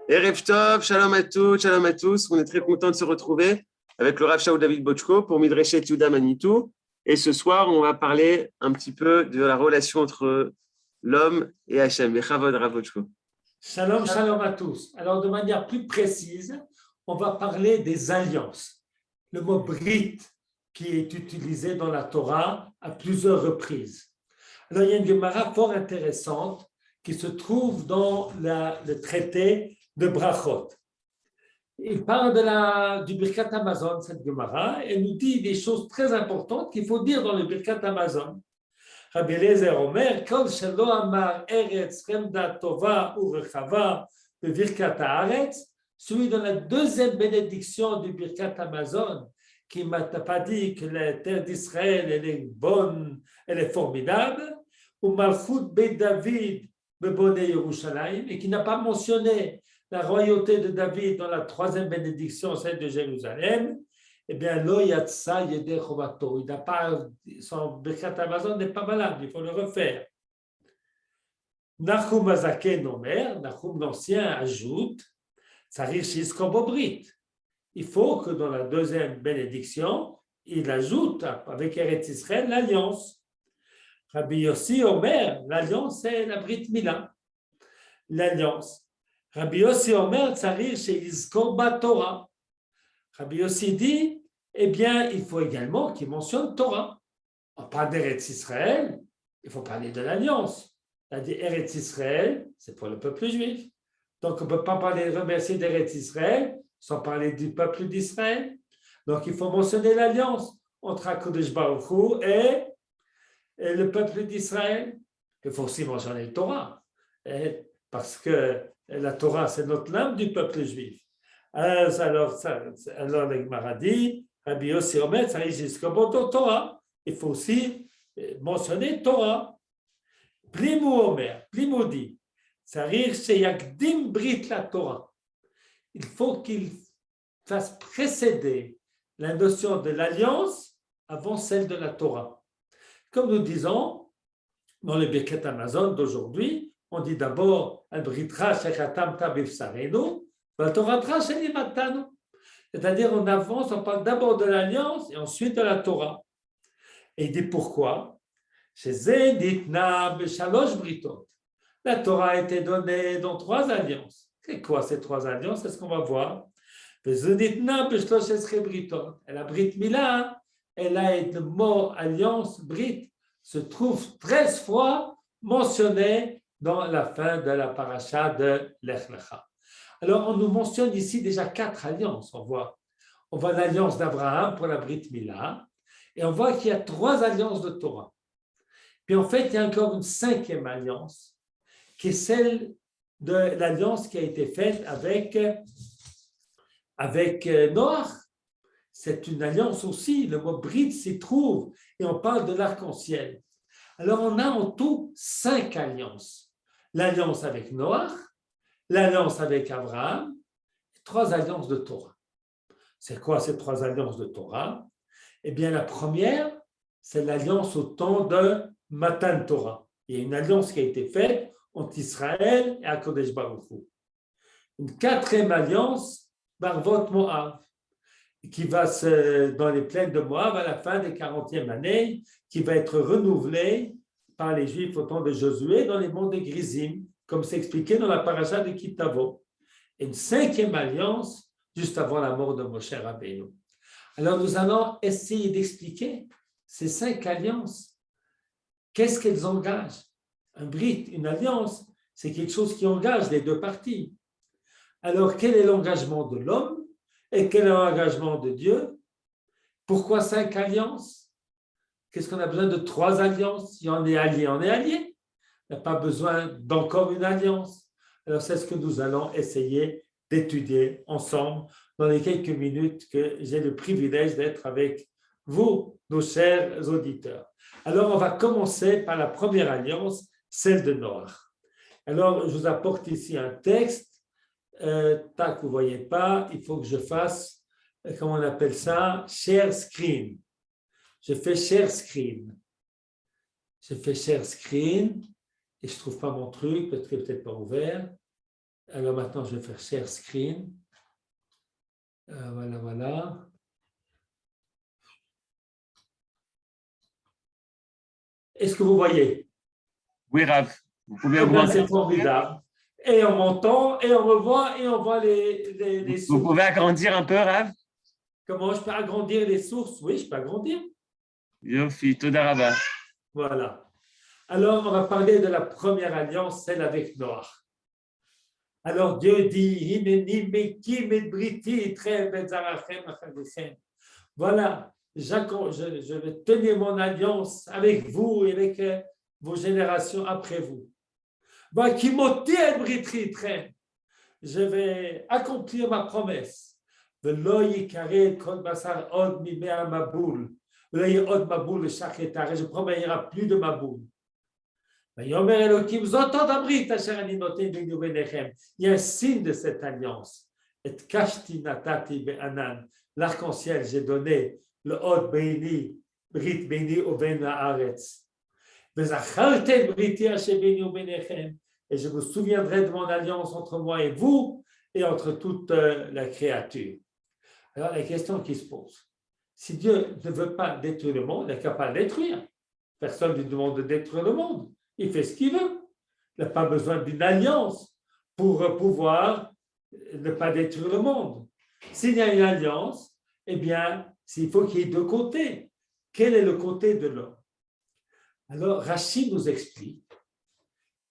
Erev Tov, shalom à tous. On est très content de se retrouver avec le Rav Shaul David Bochko pour Midreshet Yehuda Manitou. Et ce soir, on va parler un petit peu de la relation entre l'homme et Hachem. Bechavod, Rav Bochko. Shalom, shalom à tous. Alors, de manière plus précise, on va parler des alliances. Le mot brit qui est utilisé dans la Torah à plusieurs reprises. Alors, il y a une Gemara fort intéressante qui se trouve dans le traité de Brachot. Il parle du Birkat Hamazon, cette Gemara, et nous dit des choses très importantes qu'il faut dire dans le Birkat Hamazon. Rabbi Eliezer Omer, Kol shelo amar eretz chemda tova urechava bevirkat haaretz, celui dans la deuxième bénédiction du Birkat Hamazon, qui m'a pas dit que la terre d'Israël elle est bonne, elle est formidable, ou Malchut Beit David bebonei Yerushalayim, et qui n'a pas mentionné la royauté de David dans la troisième bénédiction, celle de Jérusalem. Eh bien, lo yatsa yedei chovato. Il n'a pas, son Birkat Hamazon n'est pas malade, il faut le refaire. Nachum Azaken Omer, Nachum l'Ancien ajoute, Tzarich sheyizkor bo brit. Il faut que dans la deuxième bénédiction, il ajoute avec Eretz Israël l'alliance. Rabbi Yossi Omer, l'alliance c'est la Brit Mila. L'alliance. Rabbi Yossi Omer, Tzarich sheyizkor ba Torah. Rabbi Yossi dit, eh bien, il faut également qu'il mentionne Torah. On parle d'Eretz Israël, il faut parler de l'alliance. Eretz Israël, c'est pour le peuple juif. Donc, on ne peut pas remercier d'Eretz Israël sans parler du peuple d'Israël. Donc, il faut mentionner l'alliance entre HaKadosh Baruch Hu et le peuple d'Israël. Il faut aussi mentionner Torah, parce que la Torah, c'est notre langue du peuple juif. Alors le Gemara dit, Rabbi Yossi Omer, Torah. Il faut aussi mentionner Torah. Plimu Omer, Plimu dit, Sheyakdim Brit la Torah. Il faut qu'il fasse précéder la notion de l'alliance avant celle de la Torah. Comme nous disons, dans le Birkat Hamazon d'aujourd'hui, on dit d'abord, Al-Britra Shechatam Tabif Sarenu, c'est-à-dire on avance, on parle d'abord de l'alliance et ensuite de la Torah. Et il dit pourquoi? La Torah a été donnée dans 3 alliances. C'est quoi ces 3 alliances? C'est ce qu'on va voir. Et la Brit Mila, elle a le mot alliance, Brit, se trouve 13 fois mentionné dans la fin de la paracha de Lech Lecha. Alors, on nous mentionne ici déjà 4 alliances. On voit l'alliance d'Abraham pour la Brit Mila, et on voit qu'il y a 3 alliances de Torah. Puis en fait, il y a encore une 5e alliance, qui est celle de l'alliance qui a été faite avec Noach. C'est une alliance aussi, le mot Brit s'y trouve, et on parle de l'arc-en-ciel. Alors, on a en tout 5 alliances. L'alliance avec Noach, l'alliance avec Abraham, 3 alliances de Torah. C'est quoi ces 3 alliances de Torah? Eh bien, la première, c'est l'alliance au temps de Matan Torah. Il y a une alliance qui a été faite entre Israël et HaKadosh Baruch Hu. Une 4e alliance, Barvot Moab, qui va dans les plaines de Moab à la fin des 40e années, qui va être renouvelée par les Juifs au temps de Josué dans les monts de Grizim, comme c'est expliqué dans la paracha de Kitavo. Et une 5e alliance juste avant la mort de Moshe Rabbeinu. Alors nous allons essayer d'expliquer ces 5 alliances. Qu'est-ce qu'elles engagent? Un brit, une alliance, c'est quelque chose qui engage les 2 parties. Alors quel est l'engagement de l'homme et quel est l'engagement de Dieu? Pourquoi 5 alliances? Qu'est-ce qu'on a besoin de 3 alliances? Si on est allié, on est allié. Il n'y a pas besoin d'encore une alliance. Alors, c'est ce que nous allons essayer d'étudier ensemble dans les quelques minutes que j'ai le privilège d'être avec vous, nos chers auditeurs. Alors, on va commencer par la première alliance, celle de Noach. Alors, je vous apporte ici un texte. Tac, vous ne voyez pas, il faut que je fasse, comment on appelle ça, share screen. Je fais share screen. Je fais share screen. Et je ne trouve pas mon truc, peut-être qu'il n'est peut-être pas ouvert. Alors maintenant, je vais faire share screen. Voilà. Est-ce que vous voyez? Oui, Rav. Vous pouvez Eh bien, augmenter. c'est formidable. Et on m'entend, et on me voit, et on voit les Vous sources. pouvez agrandir un peu, Rav? Comment je peux agrandir les sources? Oui, je peux agrandir. Yofi, Toda Rabba. Voilà. Alors, on va parler de la première alliance, celle avec Noach. Alors, Dieu dit, voilà, je vais tenir mon alliance avec vous et avec vos générations après vous. Je vais accomplir ma promesse. Il ne promets, il n'y aura plus de ma boule. Il y a un signe de cette alliance. L'arc-en-ciel, j'ai donné le Od Beini, Brit Beini Oben Haaretz. Et je me souviendrai de mon alliance entre moi et vous et entre toute la créature. Alors, la question qui se pose, si Dieu ne veut pas détruire le monde, il n'est capable de détruire. Personne ne lui demande de détruire le monde. Il fait ce qu'il veut. Il n'a pas besoin d'une alliance pour pouvoir ne pas détruire le monde. S'il y a une alliance, eh bien, il faut qu'il y ait deux côtés. Quel est le côté de l'homme? Alors, Rachid nous explique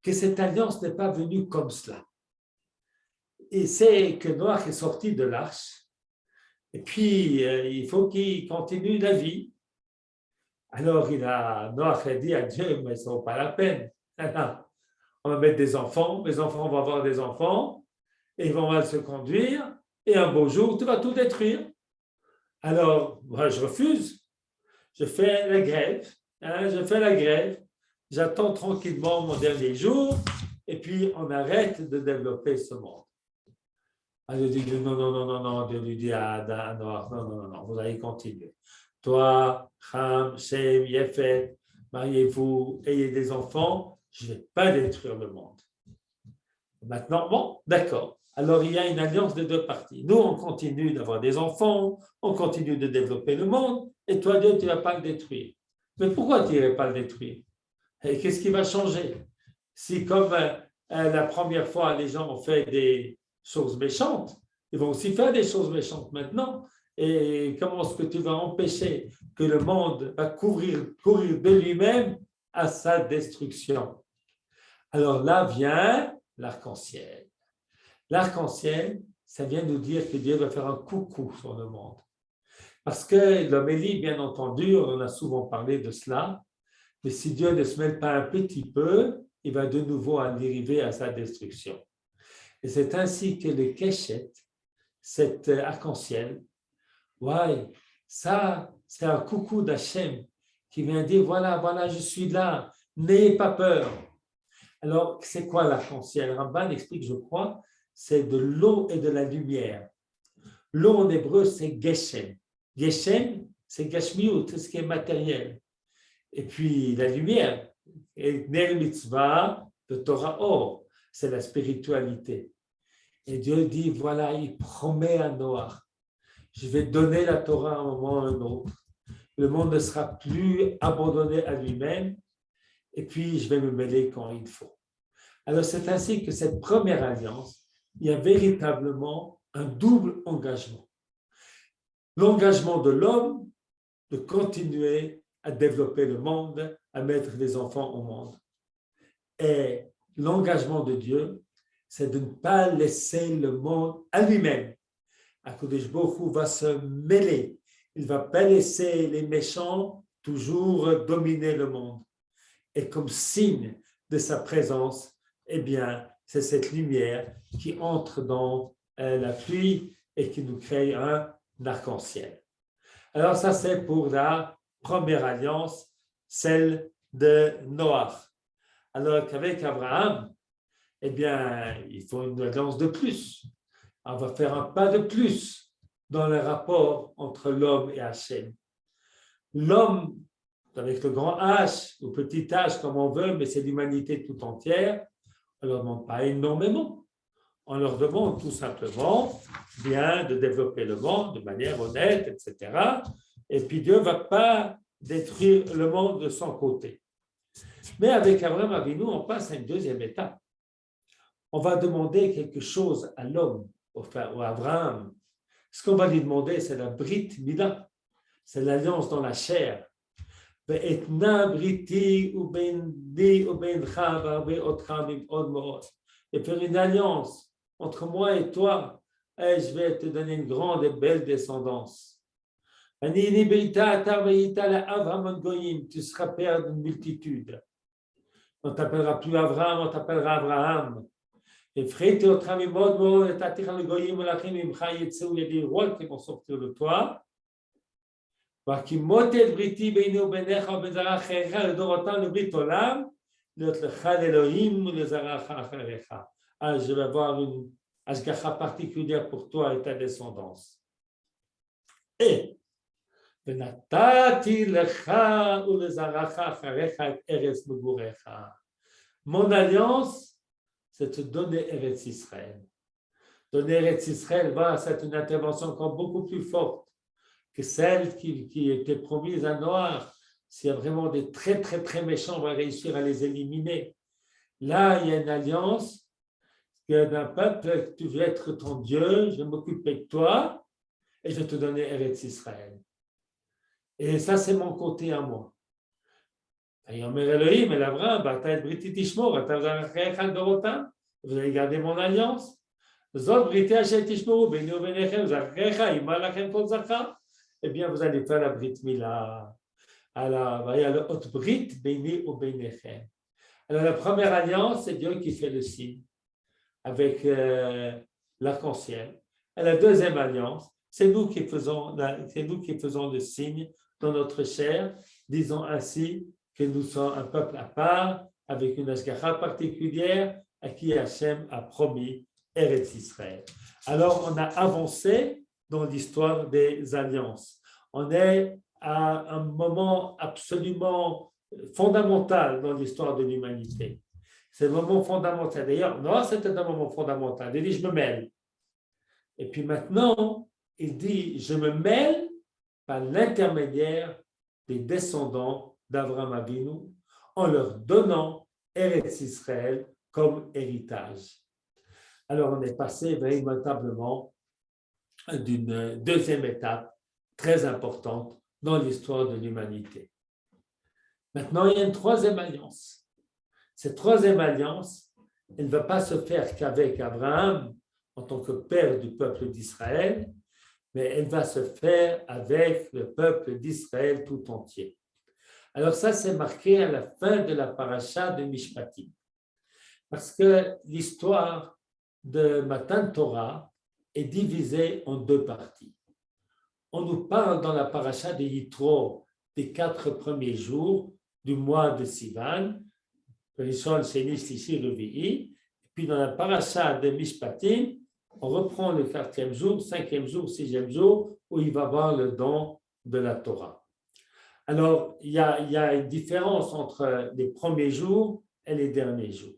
que cette alliance n'est pas venue comme cela. Et c'est que Noach est sorti de l'arche, et puis il faut qu'il continue la vie. Alors, Noach a dit à Dieu, mais ça ne vaut pas la peine. On va mettre des enfants, mes enfants vont avoir des enfants, et ils vont mal se conduire, et un beau jour, tu vas tout détruire. Alors, moi, je refuse. Je fais la grève. J'attends tranquillement mon dernier jour, et puis on arrête de développer ce monde. Alors, Dieu dit non, Dieu lui dit à Noach, non, vous allez continuer. Toi, Ham, Shem, Yefet, mariez-vous, ayez des enfants, je ne vais pas détruire le monde. Maintenant, bon, d'accord. Alors, il y a une alliance de deux parties. Nous, on continue d'avoir des enfants, on continue de développer le monde, et toi, Dieu, tu ne vas pas le détruire. Mais pourquoi tu n'irais pas le détruire? Et qu'est-ce qui va changer? Si, comme la première fois, les gens ont fait des choses méchantes, ils vont aussi faire des choses méchantes maintenant. Et comment est-ce que tu vas empêcher que le monde va courir de lui-même à sa destruction? Alors là vient l'arc-en-ciel. L'arc-en-ciel, ça vient nous dire que Dieu va faire un coucou sur le monde. Parce que l'homélie, bien entendu, on a souvent parlé de cela, mais si Dieu ne se mêle pas un petit peu, il va de nouveau arriver à sa destruction. Et c'est ainsi que le Keshet, cet arc-en-ciel, ça, c'est un coucou d'Hachem qui vient dire, voilà, je suis là, n'ayez pas peur. Alors, c'est quoi l'arc-en-ciel? Ramban explique, je crois, c'est de l'eau et de la lumière. L'eau en hébreu, c'est Geshem. Geshem, c'est Gashmiut, c'est ce qui est matériel. Et puis la lumière, et Ner Mitzvah, de Torah Or, c'est la spiritualité. Et Dieu dit, voilà, il promet à Noach, je vais donner la Torah à un moment ou à un autre. Le monde ne sera plus abandonné à lui-même, et puis je vais me mêler quand il faut. Alors c'est ainsi que cette première alliance, il y a véritablement un double engagement. L'engagement de l'homme de continuer à développer le monde, à mettre des enfants au monde. Et l'engagement de Dieu, c'est de ne pas laisser le monde à lui-même. HaKadosh Baruch Hu va se mêler. Il ne va pas laisser les méchants toujours dominer le monde. Et comme signe de sa présence, eh bien, c'est cette lumière qui entre dans la pluie et qui nous crée un arc-en-ciel. Alors ça, c'est pour la première alliance, celle de Noach. Alors qu'avec Abraham, eh bien, il faut une alliance de plus. On va faire un pas de plus dans le rapport entre l'homme et Hachem. L'homme, avec le grand H, ou petit H, comme on veut, mais c'est l'humanité tout entière, on ne leur demande pas énormément. On leur demande tout simplement bien de développer le monde de manière honnête, etc. Et puis Dieu ne va pas détruire le monde de son côté. Mais avec Abraham Avinu, on passe à une deuxième étape. On va demander quelque chose à l'homme, enfin, ou à Abraham. Ce qu'on va lui demander, c'est la Brit Mila, c'est l'alliance dans la chair. Et faire une alliance entre moi et toi, et je vais te donner une grande et belle descendance. Tu seras père d'une multitude. On ne t'appellera plus Abraham, on t'appellera Abraham. Et frère, au travers de et t'attirer le goyim, il y a des rois qui vont sortir de toi. Je vais avoir une ashgacha particulière pour toi et ta descendance. Et mon alliance, c'est te donner Eretz Israël. Donner Eretz Israël, c'est une intervention encore beaucoup plus forte que celle qui était promise à Noir. S'il y a vraiment des très, très, très méchants, on va réussir à les éliminer. Là, il y a une alliance d'un peuple, tu veux être ton Dieu, je vais m'occuper de toi et je vais te donner Eretz Israël. Et ça, c'est mon côté à moi. Vous allez garder mon alliance. Eh bien, vous allez faire la Brit Mila. Alors, la première alliance, c'est Dieu qui fait le signe avec l'arc-en-ciel. Et la deuxième alliance, c'est nous qui faisons le signe dans notre chair, disons ainsi que nous sommes un peuple à part, avec une ashgacha particulière, à qui Hachem a promis Eretz Israël. Alors, on a avancé dans l'histoire des alliances. On est à un moment absolument fondamental dans l'histoire de l'humanité. C'est le moment fondamental. D'ailleurs, Noah, c'était un moment fondamental. Il dit, je me mêle. Et puis maintenant, il dit, je me mêle par l'intermédiaire des descendants d'Abraham Avinu en leur donnant Eretz Israël comme héritage. Alors, on est passé véritablement d'une deuxième étape très importante dans l'histoire de l'humanité. Maintenant, il y a une troisième alliance. Cette troisième alliance, elle ne va pas se faire qu'avec Abraham en tant que père du peuple d'Israël, mais elle va se faire avec le peuple d'Israël tout entier. Alors ça, c'est marqué à la fin de la paracha de Mishpatim. Parce que l'histoire de Matan Torah est divisée en deux parties. On nous parle dans la paracha de Yitro des 4 premiers jours du mois de Sivan, Rishon, Sheni, Shlishi, Revi'i. Et puis dans la paracha de Mishpatim, on reprend le 4e jour, 5e jour, 6e jour, où il va avoir le don de la Torah. Alors, il y a une différence entre les premiers jours et les derniers jours.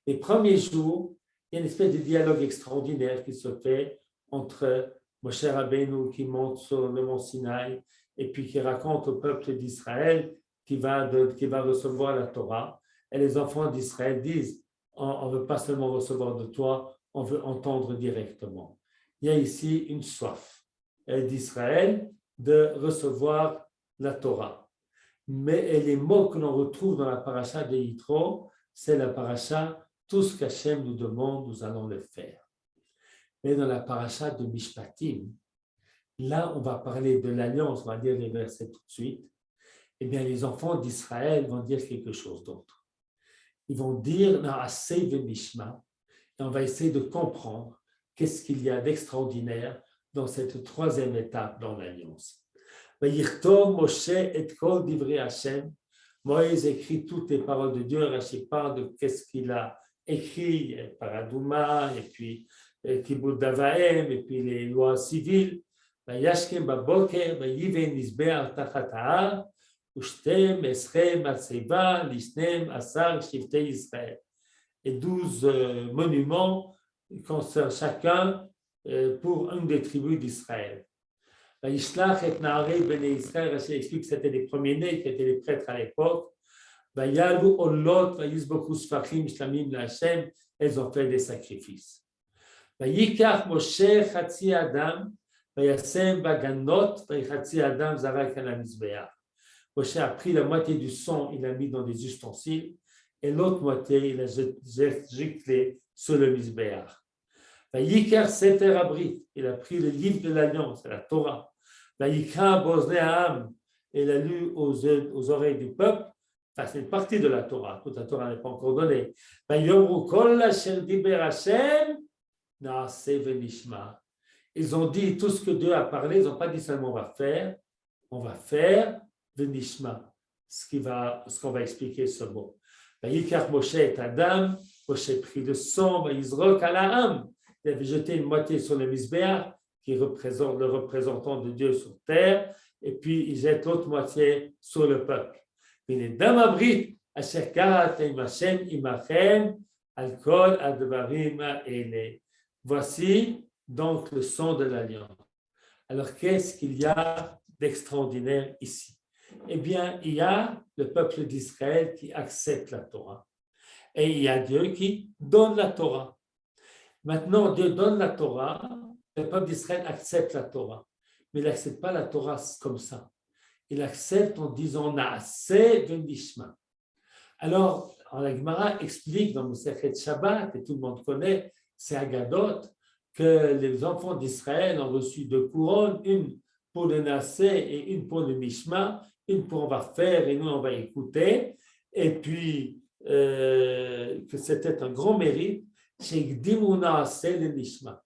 Les premiers jours, il y a une espèce de dialogue extraordinaire qui se fait entre Moshe Rabbeinu qui monte sur le mont Sinaï et puis qui raconte au peuple d'Israël qui va recevoir la Torah. Et les enfants d'Israël disent, on ne veut pas seulement recevoir de toi, on veut entendre directement. Il y a ici une soif d'Israël de recevoir la Torah. Mais les mots que l'on retrouve dans la paracha de Yitro, c'est la paracha, tout ce qu'Hachem nous demande, nous allons le faire. Mais dans la paracha de Mishpatim, là, on va parler de l'alliance, on va dire les versets tout de suite. Eh bien, les enfants d'Israël vont dire quelque chose d'autre. Ils vont dire, Naaseh ve'mishma, et on va essayer de comprendre qu'est-ce qu'il y a d'extraordinaire dans cette troisième étape dans l'alliance. Vayirtov Moshe et kol divrei Hashem. Moïse écrit toutes les paroles de Dieu. Rachid parle de qu'est-ce qu'il a écrit, Paradouma, et puis Kibud Davaem, et puis les lois civiles. Vayashkem baboker, vayiven nisbeach tachat ha'ar, ushtem eschem atzeva, lisnem asar shiftei Israël. Et 12 monuments concerne chacun pour une des tribus d'Israël. Yishlach et Naarei Bnei Israël, Rachel explique que c'était les premiers-nés qui étaient les prêtres à l'époque. Vayalu Olot, Vayizboku Sfachim, Shlamim La'Hashem, elles ont fait des sacrifices. Vayikach Moshe Chatzi Adam, Vayasem Baganot, Vayichatzi Adam Zarak al Mizbeach. Moshe a pris la moitié du sang, il l'a mis dans des ustensiles, et l'autre moitié, il a giclé sur le Mizbeach. Vayikach Sefer Abrit, il a pris le livre de l'Alliance, la Torah. Vayikra Bozne Ha'am, il a lu aux oreilles du peuple. Enfin, c'est une partie de la Torah. Toute la Torah n'est pas encore donnée. Ils ont dit tout ce que Dieu a parlé. Ils n'ont pas dit seulement on va faire venishma, ce qu'on va expliquer ce mot. Moshe et Adam, Moshe prit le sang, Yizrok alaam. Il avait jeté une moitié sur le Mizbeach, qui représente le représentant de Dieu sur terre, et puis il jette l'autre moitié sur le peuple. Voici donc le son de l'alliance. Alors, qu'est-ce qu'il y a d'extraordinaire ici? Eh bien, il y a le peuple d'Israël qui accepte la Torah. Et il y a Dieu qui donne la Torah. Maintenant, Dieu donne la Torah, le peuple d'Israël accepte la Torah. Mais il n'accepte pas la Torah comme ça. Il accepte en disant Naaseh venishma. Alors, la Gemara explique dans le Sechet Shabbat, et tout le monde connaît, c'est Agadot, que les enfants d'Israël ont reçu 2 couronnes, une pour le Naaseh et une pour le Mishma, une pour on va faire et nous on va écouter, et puis que c'était un grand mérite, chez Gdimu Naaseh le Nishma,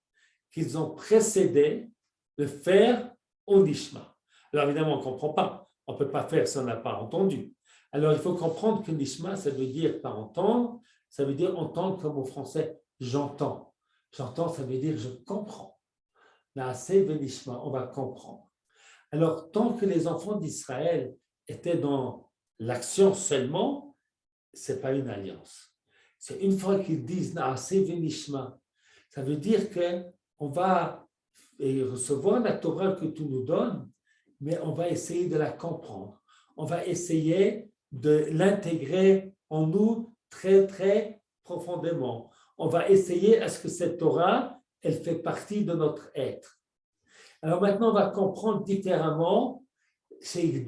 qu'ils ont précédé le faire au Nishma. Alors évidemment, on ne comprend pas. On ne peut pas faire si on n'a pas entendu. Alors il faut comprendre que Nishma, ça veut dire pas entendre, ça veut dire entendre comme au français, j'entends. J'entends, ça veut dire je comprends. Naaseh venishma, on va comprendre. Alors tant que les enfants d'Israël étaient dans l'action seulement, ce n'est pas une alliance. C'est une fois qu'ils disent Naaseh venishma, ça veut dire qu'on va recevoir la Torah que tu nous donnes, mais on va essayer de la comprendre. On va essayer de l'intégrer en nous très, très profondément. On va essayer à ce que cette Torah, elle fait partie de notre être. Alors maintenant, on va comprendre différemment qu'ils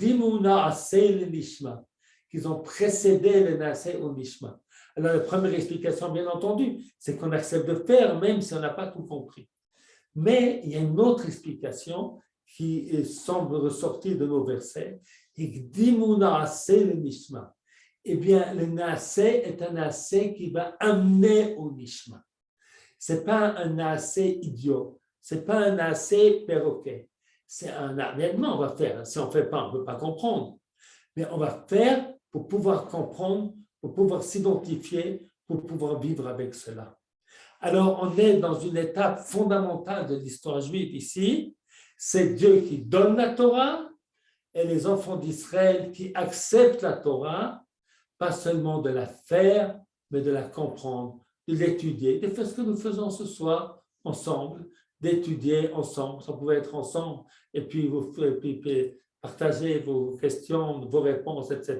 ont précédé le Naaseh au Nishma. Alors la première explication, bien entendu, c'est qu'on accepte de faire, même si on n'a pas tout compris. Mais il y a une autre explication qui semble ressortir de nos versets. Eh bien, le Naaseh est un Naaseh qui va amener au Nishma. Ce n'est pas un Naaseh idiot, ce n'est pas un Naaseh perroquet. C'est un avènement, on va faire. Si on ne fait pas, on ne peut pas comprendre. Mais on va faire pour pouvoir comprendre, pour pouvoir s'identifier, pour pouvoir vivre avec cela. Alors, on est dans une étape fondamentale de l'histoire juive ici. C'est Dieu qui donne la Torah et les enfants d'Israël qui acceptent la Torah, pas seulement de la faire, mais de la comprendre, de l'étudier, de faire ce que nous faisons ce soir ensemble, d'étudier ensemble. Ça pouvait être ensemble et puis vous partager vos questions, vos réponses, etc.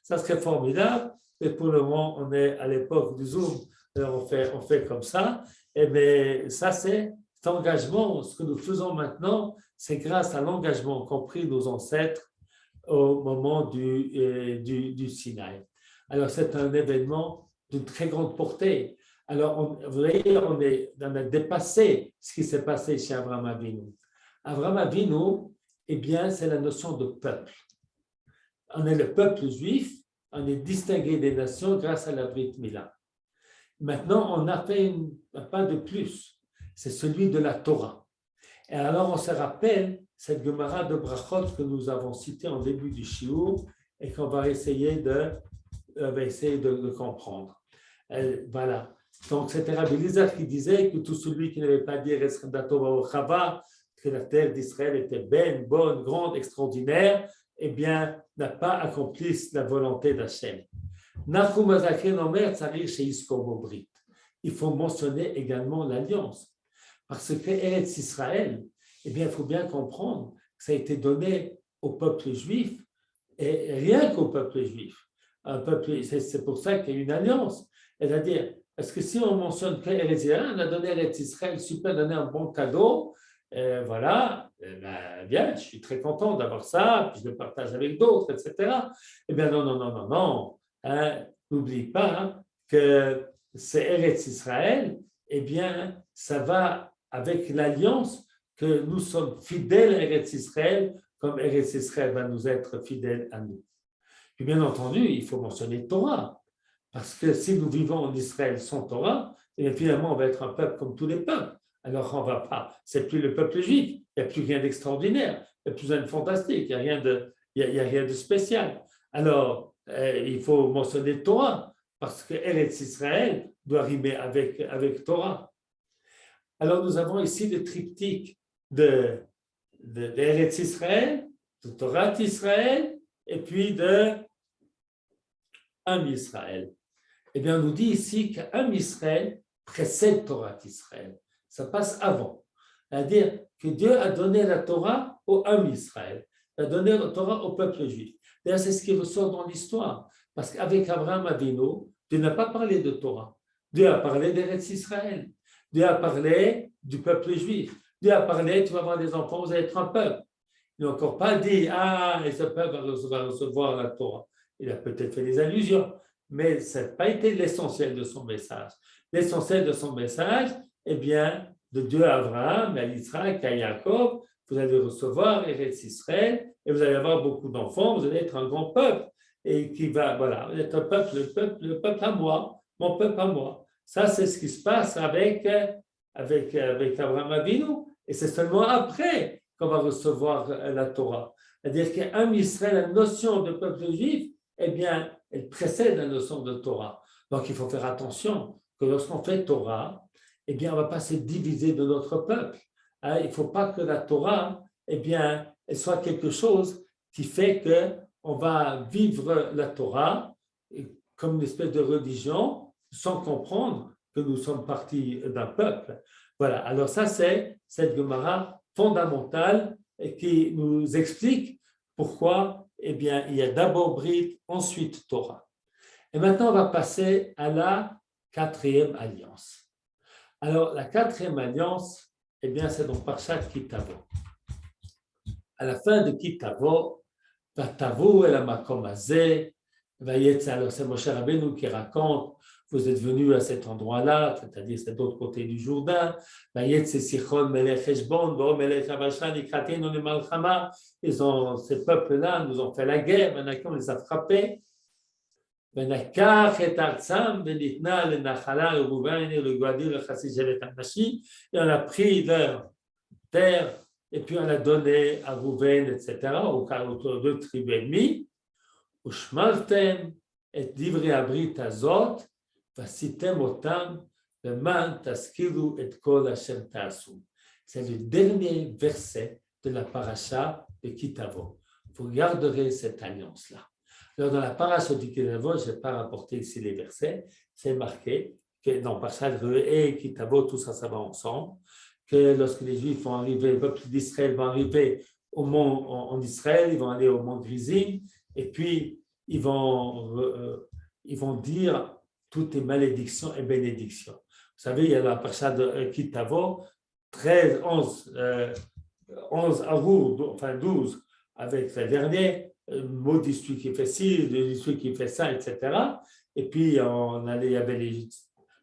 Ça serait formidable. Et pour le moment, on est à l'époque du Zoom. Alors on fait comme ça. Et bien, ça, c'est cet engagement. Ce que nous faisons maintenant, c'est grâce à l'engagement qu'ont pris nos ancêtres au moment du Sinaï. Alors, c'est un événement d'une très grande portée. Alors, vous voyez, on a dépassé ce qui s'est passé chez Abraham Avinu. Abraham Avinu, eh bien, c'est la notion de peuple. On est le peuple juif, on est distingué des nations grâce à la Brit Mila. Maintenant, on a fait un pas de plus, c'est celui de la Torah. Et alors, on se rappelle cette Gemara de Brachot que nous avons citée en début du shiur et qu'on va essayer de comprendre. Voilà. Donc, c'était Rabbi Eliezer qui disait que tout celui qui n'avait pas dit que la terre d'Israël était belle, bonne, grande, extraordinaire, eh bien, n'a pas accompli la volonté d'Hachem. Nachum Azaken Omer Tzarich Sheiskomo Brit. il faut mentionner également l'alliance. Parce que Eretz Israël, eh bien, il faut bien comprendre que ça a été donné au peuple juif, et rien qu'au peuple juif. C'est pour ça qu'il y a une alliance. C'est-à-dire, parce que si on mentionne que Eretz Israël, on a donné Eretz Israël, super, donné un bon cadeau, voilà, ben, bien, je suis très content d'avoir ça, puis je le partage avec d'autres, etc. Eh bien, non, non, non, non, non. Hein, n'oublie pas que c'est Eretz Israël, eh bien, ça va avec l'alliance que nous sommes fidèles à Eretz Israël, comme Eretz Israël va nous être fidèle à nous. Puis bien entendu, il faut mentionner Torah, parce que si nous vivons en Israël sans Torah, et finalement on va être un peuple comme tous les peuples. Alors on va pas, c'est plus le peuple juif, il n'y a plus rien d'extraordinaire, il n'y a plus rien de fantastique, il n'y a rien de spécial. Alors il faut mentionner Torah, parce que Eretz Israël doit rimer avec Torah. Alors nous avons ici le triptyque d'Eretz Israël, de Torah Israël, et puis de Am Israël. Eh bien, on nous dit ici qu'Am Israël précède Torah Israël. Ça passe avant. C'est-à-dire que Dieu a donné la Torah au Am Israël. Il a donné la Torah au peuple juif. D'ailleurs, c'est ce qui ressort dans l'histoire. Parce qu'avec Abraham Avinu, Dieu n'a pas parlé de Torah. Dieu a parlé d'Eretz Israël. Dieu a parlé du peuple juif. Dieu a parlé, tu vas avoir des enfants, vous allez être un peuple. Il n'a encore pas dit, et ce peuple va recevoir la Torah. Il a peut-être fait des allusions, mais ça n'a pas été l'essentiel de son message. L'essentiel de son message, eh bien, de Dieu à Abraham, à Israël, à Jacob, vous allez recevoir Eretz Israël, et vous allez avoir beaucoup d'enfants, vous allez être un grand peuple, et qui va, voilà, être un peuple, le peuple à moi, mon peuple à moi. Ça, c'est ce qui se passe avec Abraham Avinu, et c'est seulement après qu'on va recevoir la Torah. C'est-à-dire qu'un Israël, la notion de peuple juif, eh bien, elle précède la notion de Torah. Donc, il faut faire attention que lorsqu'on fait Torah, eh bien, on ne va pas se diviser de notre peuple. Hein, il ne faut pas que la Torah, eh bien, elle soit quelque chose qui fait qu'on va vivre la Torah comme une espèce de religion sans comprendre que nous sommes partis d'un peuple. Voilà, alors ça, c'est cette Gemara fondamentale qui nous explique pourquoi, eh bien, il y a d'abord Brit, ensuite Torah. Et maintenant, on va passer à la quatrième alliance. Alors, la quatrième alliance, eh bien, c'est donc Parshat Ki Tavo. À la fin de Ki Tavo, Vatavo el hamakom hazeh, vayetz, alors c'est Moshe Rabbeinu qui raconte, vous êtes venus à cet endroit-là, c'est-à-dire c'est de l'autre côté du Jourdain, vayetz Sichon melech Heshbon, Bo melech Habashan, ikratenu lemalchama, ces peuples-là nous ont fait la guerre, maintenant on les a frappés. ונקח את ארצם וניתנה לנחלה לראובן ולגדי לחצי שבט המנשה, et on a pris leur terre et puis on a donné à Rouven, etc., autour de tribus ennemies. ושמרתם את דברי הברית הזאת ועשיתם אותם למען תזכירו את כל אשר תעשו. C'est le dernier verset de la paracha de Ki Tavo. Vous garderez cette alliance-là. Alors, dans la paracha de Ki Tavo, je n'ai pas rapporté ici les versets, c'est marqué que dans Parashat et Ki Tavo, tout ça, ça va ensemble, que lorsque les Juifs vont arriver, le peuple d'Israël va arriver au mont, en Israël, ils vont aller au mont Grizim, et puis ils vont dire toutes les malédictions et bénédictions. Vous savez, il y a la parasha de Ki Tavo, 11 Arour, enfin 12, avec le dernier, maudit celui qui fait ci, celui qui fait ça, etc. Et puis, il y avait les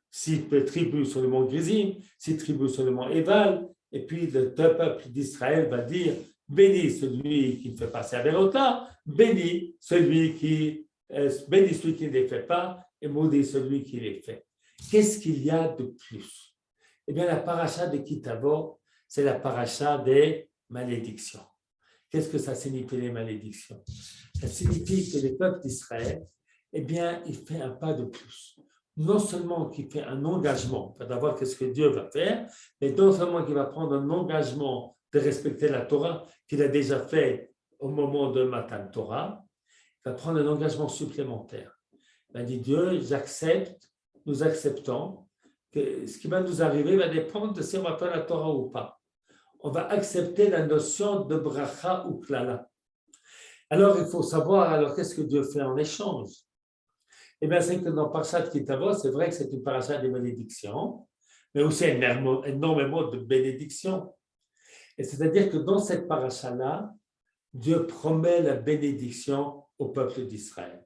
6 tribus sur le mont Grizim, 6 tribus sur le mont Eval, et puis le peuple d'Israël va dire, béni celui qui ne fait pas Saverota, béni celui qui ne les fait pas, et maudit celui qui les fait. Qu'est-ce qu'il y a de plus? Eh bien, la paracha de Ki Tavo, c'est la paracha des malédictions. Qu'est-ce que ça signifie, les malédictions? Ça signifie que le peuple d'Israël, eh bien, il fait un pas de plus. Non seulement qu'il fait un engagement, d'abord qu'est-ce que Dieu va faire, mais non seulement qu'il va prendre un engagement de respecter la Torah qu'il a déjà fait au moment de Matan Torah, il va prendre un engagement supplémentaire. Il va dire, Dieu, nous acceptons que ce qui va nous arriver va dépendre de si on va faire la Torah ou pas. On va accepter la notion de bracha ou klala. Alors, il faut savoir, alors qu'est-ce que Dieu fait en échange? Eh bien, c'est que dans Parashat Kitavo, c'est vrai que c'est une parasha de bénédiction, mais aussi énormément de bénédictions. Et c'est-à-dire que dans cette parasha-là, Dieu promet la bénédiction au peuple d'Israël.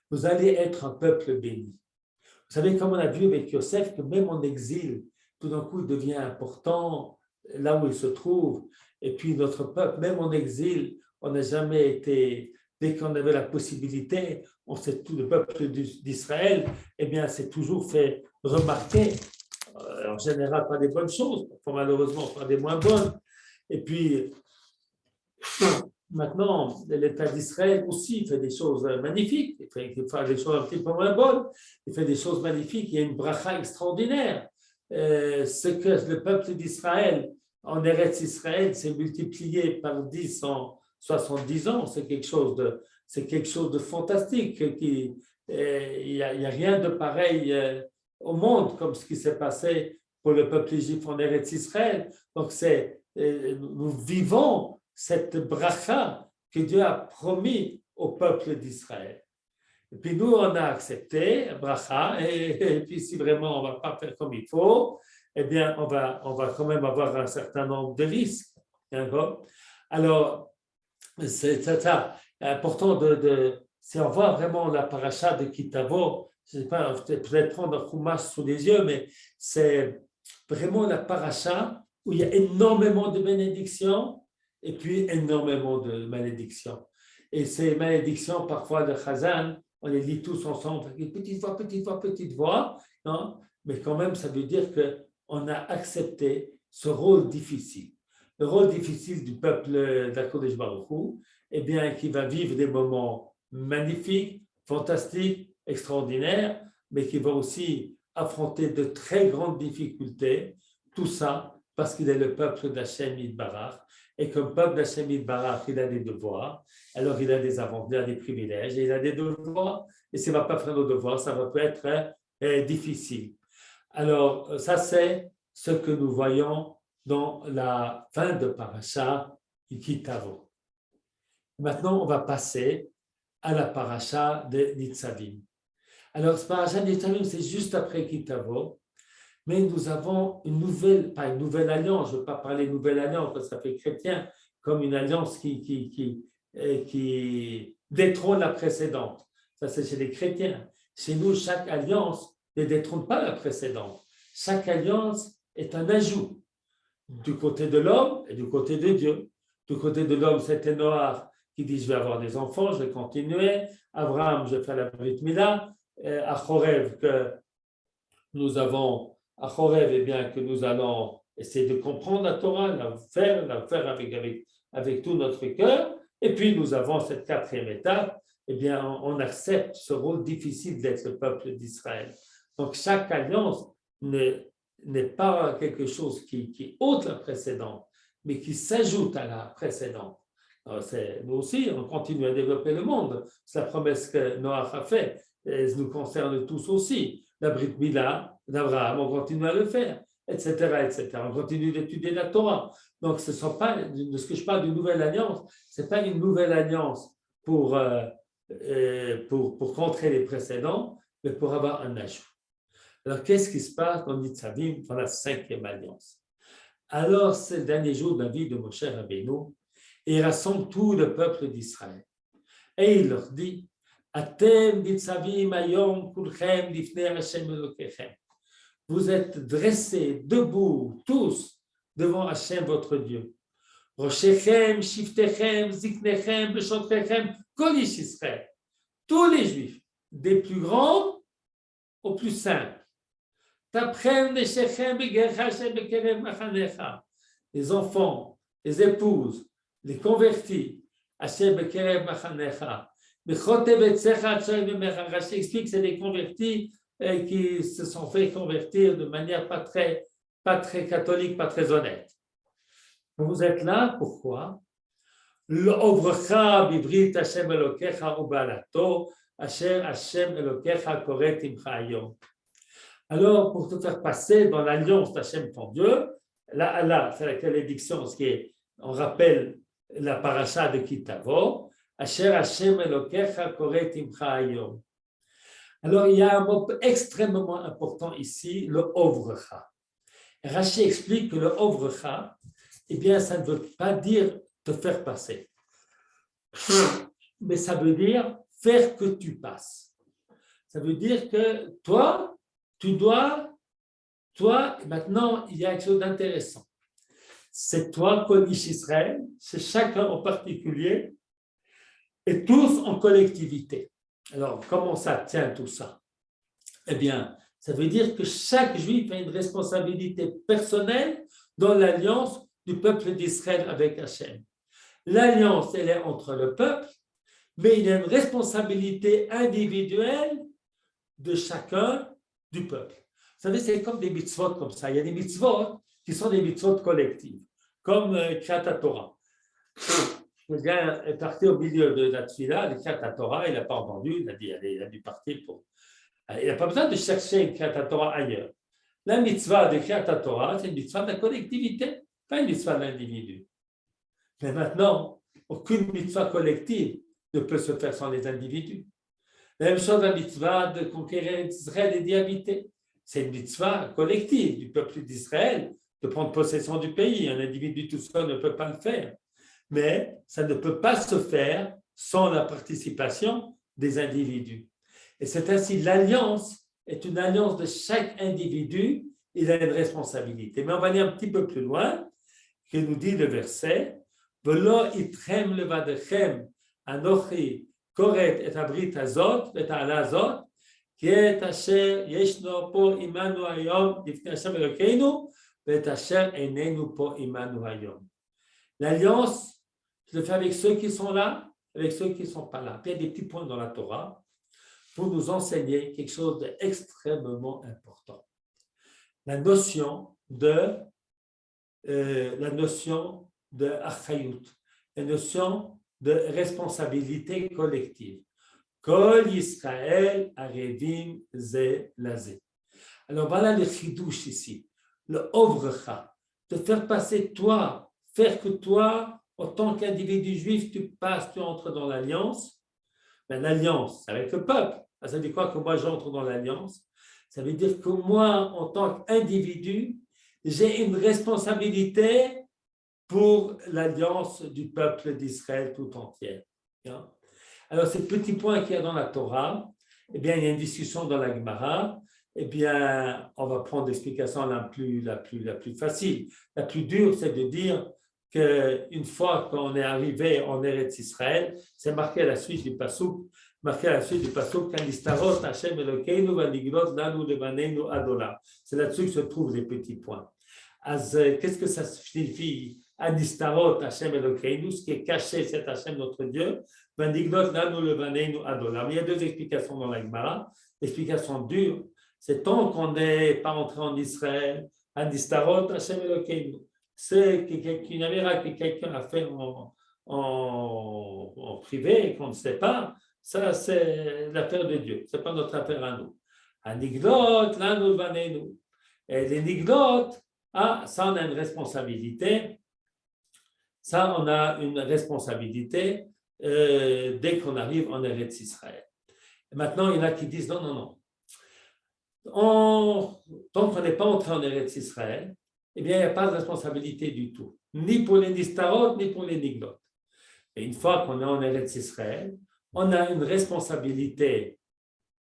Vous allez être un peuple béni. Vous savez, comme on a vu avec Yosef, que même en exil, tout d'un coup, il devient important là où il se trouve. Et puis, notre peuple, même en exil, on n'a jamais été, dès qu'on avait la possibilité, on sait tout, le peuple d'Israël, eh bien, c'est toujours fait remarquer, en général, pas des bonnes choses, malheureusement, pas des moins bonnes. Et puis, maintenant, l'État d'Israël aussi fait des choses magnifiques, il fait des choses un petit peu moins bonnes, il fait des choses magnifiques, il y a une bracha extraordinaire. Ce que le peuple d'Israël, en Eretz Israël, s'est multiplié par 10 en 70 ans, c'est quelque chose de fantastique. Il n'y a rien de pareil au monde comme ce qui s'est passé pour le peuple juif en Eretz Israël. Donc, nous vivons cette bracha que Dieu a promis au peuple d'Israël. Et puis nous, on a accepté bracha, et puis si vraiment on ne va pas faire comme il faut, eh bien, on va quand même avoir un certain nombre de risques. D'accord? Alors, c'est ça, important si on voit vraiment la paracha de Kitavo, je ne sais pas, peut-être prendre un chumash sous les yeux, mais c'est vraiment la paracha où il y a énormément de bénédictions et puis énormément de malédictions. Et ces malédictions, parfois de Chazan, on les lit tous ensemble, petite voix, petite voix, petite voix, non? Mais quand même, ça veut dire qu'on a accepté ce rôle difficile. Le rôle difficile du peuple d'Akodesh Baruch Hu, eh bien, qui va vivre des moments magnifiques, fantastiques, extraordinaires, mais qui va aussi affronter de très grandes difficultés, tout ça parce qu'il est le peuple d'Hachem Yitbarach, et comme peuple d'Hachem Yitbarach, il a des devoirs, alors il a des avantages, des privilèges, et il a des devoirs, et s'il ne va pas faire nos devoirs, ça va peut être difficile. Alors, ça c'est ce que nous voyons dans la fin de Parasha Kitavo. Maintenant, on va passer à la Parasha de Nitzavim. Alors, ce Parasha de Nitzavim, c'est juste après Kitavo, mais nous avons pas une nouvelle alliance, je ne veux pas parler de nouvelle alliance parce que ça fait chrétien, comme une alliance qui détrône la précédente. Ça, c'est chez les chrétiens. Chez nous, chaque alliance ne détrône pas la précédente. Chaque alliance est un ajout du côté de l'homme et du côté de Dieu. Du côté de l'homme, c'était Noach qui dit « je vais avoir des enfants, je vais continuer ». Abraham, je vais faire la Brit Mila. À Chorev, que nous avons à Chorev, eh bien, que nous allons essayer de comprendre la Torah, la faire avec tout notre cœur. Et puis, nous avons cette quatrième étape, eh bien, on accepte ce rôle difficile d'être le peuple d'Israël. Donc, chaque alliance n'est pas quelque chose qui ôte la précédente, mais qui s'ajoute à la précédente. Alors, nous aussi, on continue à développer le monde. C'est la promesse que Noach a faite. Elle nous concerne tous aussi. La Brit Mila d'Abraham, on continue à le faire, etc., etc. On continue d'étudier la Torah. Donc, ce sont pas, de ce que je parle d'une nouvelle alliance, ce n'est pas une nouvelle alliance pour contrer les précédents, mais pour avoir un ajout. Alors, qu'est-ce qui se passe dans Nitzavim, dans la cinquième alliance? Alors, c'est le dernier jour de la vie de Moshe Rabbeinu, et il rassemble tout le peuple d'Israël. Et il leur dit, Atem nitzavim hayom kulchem lifnei Hashem Elokechem. Vous êtes dressés, debout, tous, devant Hashem, votre Dieu. Roshechem, shiftechem, ziknechem, beshotrechem, kol ish Israël. Tous les Juifs, des plus grands aux plus simples. Tapchem, neshechem, begercha Hashem bekerem machanecha. Les enfants, les épouses, les convertis, Hashem bekerem machanecha. Rashi explique que c'est des convertis qui se sont fait convertir de manière pas très catholique, pas très honnête. Vous êtes là, pourquoi? L'ovrecha bivrit Hashem Elokecha ubalato, asher Hashem Elokecha koret imcha hayom. Alors, pour te faire passer dans l'alliance d'Hachem ton Dieu, la Allah, c'est la malédiction, ce qui est, on rappelle la paracha de Kitavo, Asher Hashem Elokecha Koret Imcha Hayom. Alors, il y a un mot extrêmement important ici, le Ovrecha. Rashi explique que le Ovrecha, eh bien, ça ne veut pas dire te faire passer, mais ça veut dire faire que tu passes. Ça veut dire que toi, maintenant, il y a quelque chose d'intéressant. C'est toi, Kodesh Israël, c'est chacun en particulier, et tous en collectivité. Alors, comment ça tient tout ça? Eh bien, ça veut dire que chaque juif a une responsabilité personnelle dans l'alliance du peuple d'Israël avec Hachem. L'alliance, elle est entre le peuple, mais il y a une responsabilité individuelle de chacun du peuple. Vous savez, c'est comme des mitzvot comme ça. Il y a des mitzvot qui sont des mitzvot collectives, comme Kriyat Torah. Le gars est parti au milieu de la tfila, le Kriyat Torah, il n'a pas entendu, il a dit, allez, il a dû partir pour... Il n'a pas besoin de chercher une Kriyat Torah ailleurs. La mitzvah de Kriyat Torah, c'est une mitzvah de la collectivité, pas une mitzvah de l'individu. Mais maintenant, aucune mitzvah collective ne peut se faire sans les individus. La même chose, la mitzvah de conquérir Israël et d'y habiter. C'est une mitzvah collective du peuple d'Israël de prendre possession du pays. Un individu tout seul ne peut pas le faire. Mais ça ne peut pas se faire sans la participation des individus. Et c'est ainsi, l'alliance est une alliance de chaque individu, il a une responsabilité. Mais on va aller un petit peu plus loin, que nous dit le verset, « Velo itrem levadechem anochi koret et abrit azot et ala azot, כי את אשר ישנו פה עמנו היום לפני השם אלוקינו, ואת אשר איננו פה עמנו היום. L'alliance, je le fais avec ceux qui sont là, avec ceux qui ne sont pas là. Puis il y a des petits points dans la Torah pour nous enseigner quelque chose d'extrêmement important. La notion de achayut, la notion de responsabilité collective. Kol Yisraël arevim ze laze. Alors voilà le chidouche ici, le ovrecha, te faire passer toi, faire que toi, en tant qu'individu juif, tu passes, tu entres dans l'alliance. Mais l'alliance avec le peuple, ça veut dire quoi que moi j'entre dans l'alliance? Ça veut dire que moi, en tant qu'individu, j'ai une responsabilité pour l'alliance du peuple d'Israël tout entière. Alors, ces petits points qu'il y a dans la Torah, eh bien, il y a une discussion dans la Gemara. Eh bien, on va prendre l'explication la plus facile. La plus dure, c'est de dire qu'une fois qu'on est arrivé en Eretz Israël, c'est marqué à la suite du Passouk, Kanistarot Hashem Elokeinu vanigrot lanu levaneinu adola. C'est là-dessus que se trouvent les petits points. Qu'est-ce que ça signifie? Anistarot Hashem Elokeinu, ce qui est caché, c'est Hashem notre Dieu. Vanigrot lanu levaneinu adola. Mais il y a deux explications dans la Gemara. L'explication dure, c'est tant qu'on n'est pas entré en Israël, Anistarot Hashem Elokeinu. C'est une avéra que quelqu'un a fait en privé et qu'on ne sait pas. Ça, c'est l'affaire de Dieu. Ce n'est pas notre affaire à nous. Aniglot, lanu levaneinu. Et les niglot, ça, on a une responsabilité. Ça, on a une responsabilité dès qu'on arrive en Eretz Israël. Et maintenant, il y en a qui disent non. Tant qu'on n'est pas entré en Eretz Israël, eh bien, il n'y a pas de responsabilité du tout, ni pour les nistarot, ni pour les niglot. Et une fois qu'on est en Eretz Israël, on a une responsabilité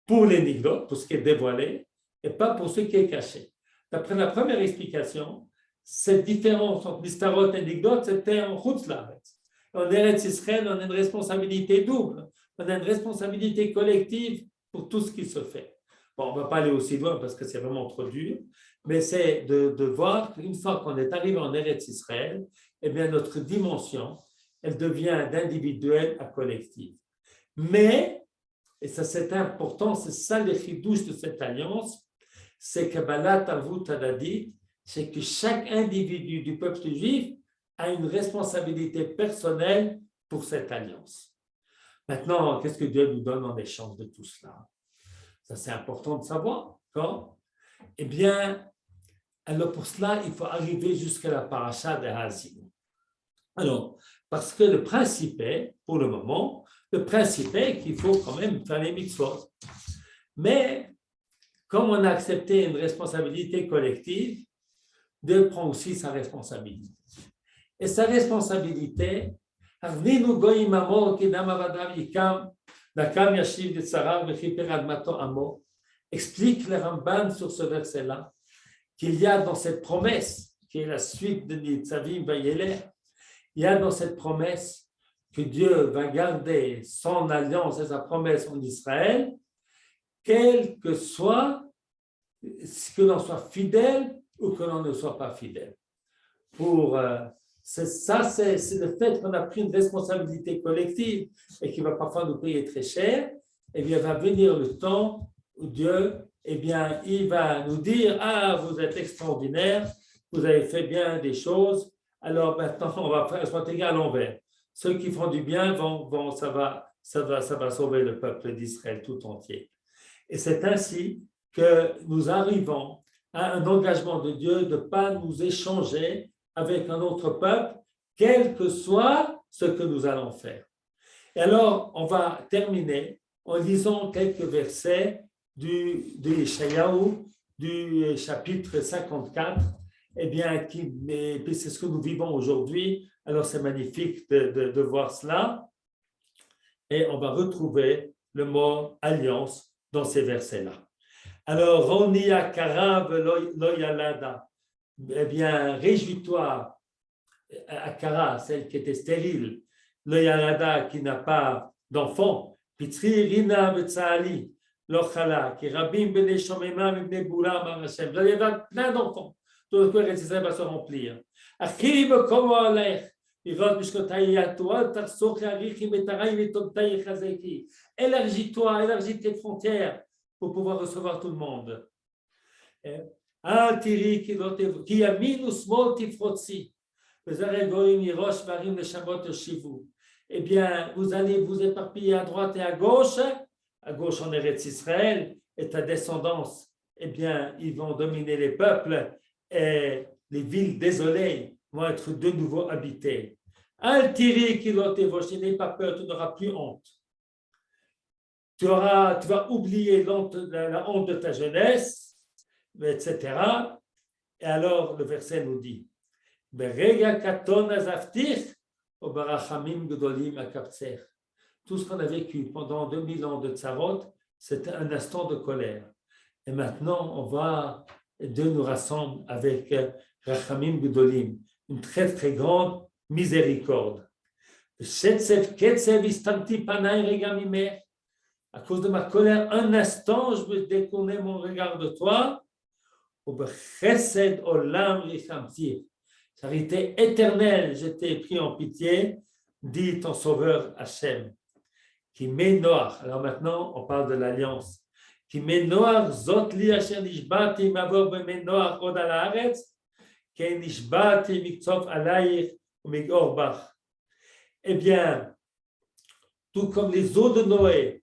pour les niglot, pour ce qui est dévoilé, et pas pour ce qui est caché. D'après la première explication, cette différence entre nistarot et niglot, c'était en Chutz La'aretz. En Eretz Israël, on a une responsabilité double. On a une responsabilité collective pour tout ce qui se fait. Bon, on ne va pas aller aussi loin parce que c'est vraiment trop dur, mais c'est de voir qu'une fois qu'on est arrivé en Eretz Israël, eh bien, notre dimension, elle devient d'individuel à collective. Mais, et ça c'est important, c'est ça le chidouche de cette alliance, c'est que Balat Avut Hadadit, c'est que chaque individu du peuple juif a une responsabilité personnelle pour cette alliance. Maintenant, qu'est-ce que Dieu nous donne en échange de tout cela? Ça, c'est important de savoir. Eh bien, alors pour cela, il faut arriver jusqu'à la paracha de Hazim. Alors, parce que le principe est, pour le moment, le principe est qu'il faut quand même faire les mitzvot. Mais, comme on a accepté une responsabilité collective, Dieu prend aussi sa responsabilité. Et sa responsabilité, explique le Ramban sur ce verset-là, qu'il y a dans cette promesse, qui est la suite de Nitzavim Vayelech, il y a dans cette promesse que Dieu va garder son alliance et sa promesse en Israël, quel que soit, que l'on soit fidèle ou que l'on ne soit pas fidèle. C'est le fait qu'on a pris une responsabilité collective et qui va parfois nous payer très cher. Eh bien, va venir le temps où Dieu, eh bien, il va nous dire, ah, vous êtes extraordinaire, vous avez fait bien des choses, alors maintenant, on va faire stratégie à l'envers. Ceux qui font du bien, ça va sauver le peuple d'Israël tout entier. Et c'est ainsi que nous arrivons à un engagement de Dieu de ne pas nous échanger avec un autre peuple, quel que soit ce que nous allons faire. Et alors, on va terminer en lisant quelques versets de Yeshayahu, du chapitre 54, eh bien, c'est ce que nous vivons aujourd'hui. Alors, c'est magnifique de voir cela. Et on va retrouver le mot alliance dans ces versets-là. Alors, Roni Akarav Loyalada, eh bien, réjouis-toi, Akara, celle qui était stérile, Loyalada, qui n'a pas d'enfant, Pitri Rina Betsaali, Lochala, qui Rabim Bene Shomema Bene Boulam Hashem. Il y a plein d'enfants. Tout le corps Israël va se remplir. Achib Komo Alech, Irot Mishkotai Yatoa, Tarsoch Arichim Etarai Vetottai Chazeki. Élargis-toi, élargis tes frontières pour pouvoir recevoir tout le monde. Qui a minus molti frotzi. Eh bien, vous allez vous éparpiller à droite et à gauche en Eretz Israël, et ta descendance, eh bien, ils vont dominer les peuples et les villes désolées vont être de nouveau habitées. Al-Tiri Kilotevosh, n'aie pas peur, tu n'auras plus honte. Tu vas oublier la honte de ta jeunesse, etc. Et alors, le verset nous dit, tout ce qu'on a vécu pendant 2000 ans de tsarot, c'était un instant de colère. Et maintenant, Dieu nous rassemble avec Rachamim Gedolim, une très très grande miséricorde. À cause de ma colère, un instant, je veux détourner mon regard de toi. Charité éternelle, je t'ai pris en pitié, dit ton sauveur Hachem. Qui met noir. Alors maintenant, on parle de l'alliance. Qui met noir, zot li asher nishbati mavor b'mei noach od al haaretz, ke nishbati mikzof alayich ou migor bach. Eh bien, tout comme les eaux de Noé,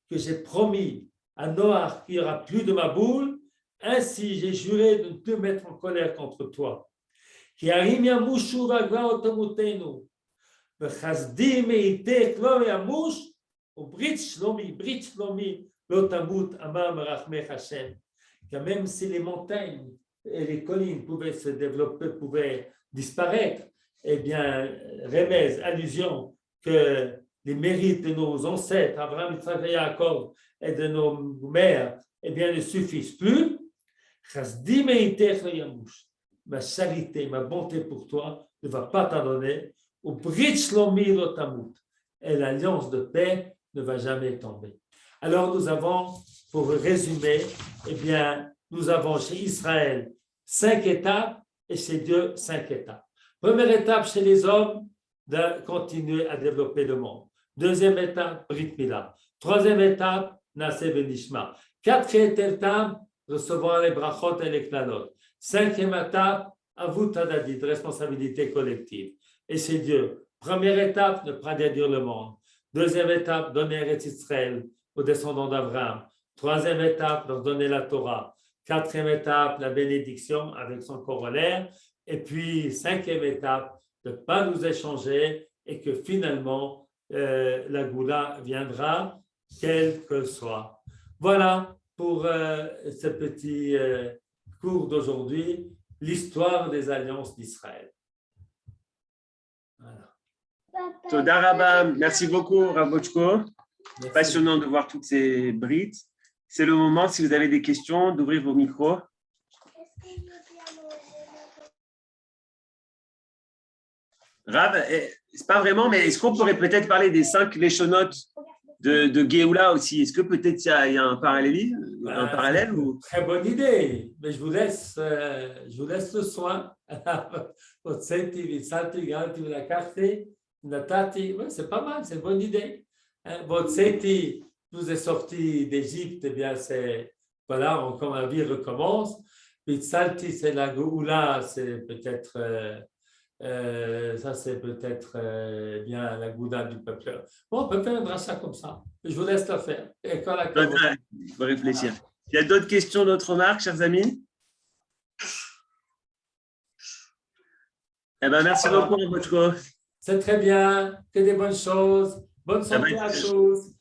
que j'ai promis à Noach qu'il n'y aura plus de ma boule, ainsi j'ai juré de ne plus mettre en colère contre toi. Qui arim yamushu vagva otamutenu, v'chazdi meitech lo yamush, Brit Shlomi, Lotamut, Amar Merachmech Hashem. Car même si les montagnes et les collines pouvaient se développer, pouvaient disparaître, eh bien, remèze, allusion que les mérites de nos ancêtres, Abraham, Yitzhak et Yaakov, et de nos mères, eh bien, ne suffisent plus. Chasdi meitech lo yamush. Ma charité, ma bonté pour toi ne va pas t'abandonner. Ou Brit Shlomi Lotamut. Et l'alliance de paix ne va jamais tomber. Alors nous avons, pour résumer, eh bien, nous avons chez Israël 5 étapes et chez Dieu 5 étapes. Première étape chez les hommes, de continuer à développer le monde. Deuxième étape, Brit Mila. Troisième étape, Naseh Benishma. Quatrième étape, recevoir les brachot et les klalot. Cinquième étape, Avut Hadadit, responsabilité collective. Et chez Dieu, première étape, ne pas détruire le monde. Deuxième étape, donner Eretz Israël aux descendants d'Abraham. Troisième étape, leur donner la Torah. 4e étape, la bénédiction avec son corollaire. Et puis, 5e étape, de ne pas nous échanger et que finalement, la Goula viendra, quel que soit. Voilà pour ce petit cours d'aujourd'hui, l'histoire des alliances d'Israël. Voilà. Toda Rabba, merci beaucoup, Rav Bochko. Passionnant de voir toutes ces brides. C'est le moment, si vous avez des questions, d'ouvrir vos micros. Rav, c'est pas vraiment, mais est-ce qu'on pourrait peut-être parler des 5 léchonotes de Géoula aussi? Est-ce que peut-être il y a un parallèle ou... Très bonne idée, mais je vous laisse le soin. Ouais, c'est pas mal, c'est une bonne idée. Votre Seti nous est sorti d'Égypte, eh bien c'est, voilà, comme la vie recommence. Puis Salti, c'est la Goula, c'est peut-être, ça c'est peut-être bien la Gouda du peuple. Bon, on peut faire un rachat comme ça. Je vous laisse le faire. Et quand la Il faut réfléchir. Il y a d'autres questions, d'autres remarques, chers amis? Eh ben, merci beaucoup, Bochko. C'est très bien, que des bonnes choses. Bonne santé à tous.